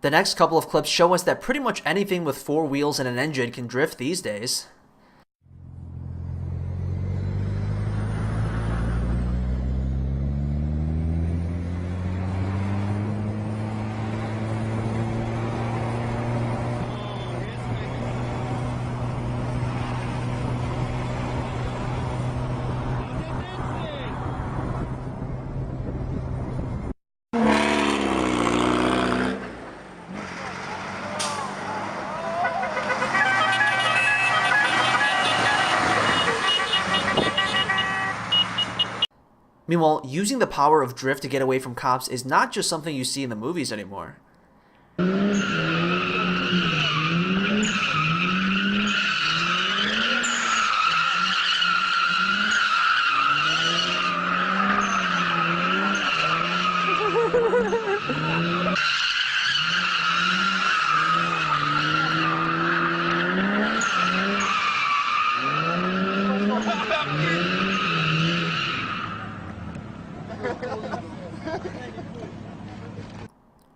The next couple of clips show us that pretty much anything with 4 wheels and an engine can drift these days. Meanwhile, using the power of drift to get away from cops is not just something you see in the movies anymore.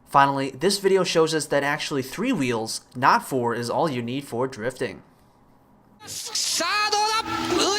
Finally, this video shows us that actually 3 wheels, not 4, is all you need for drifting. さあどうだ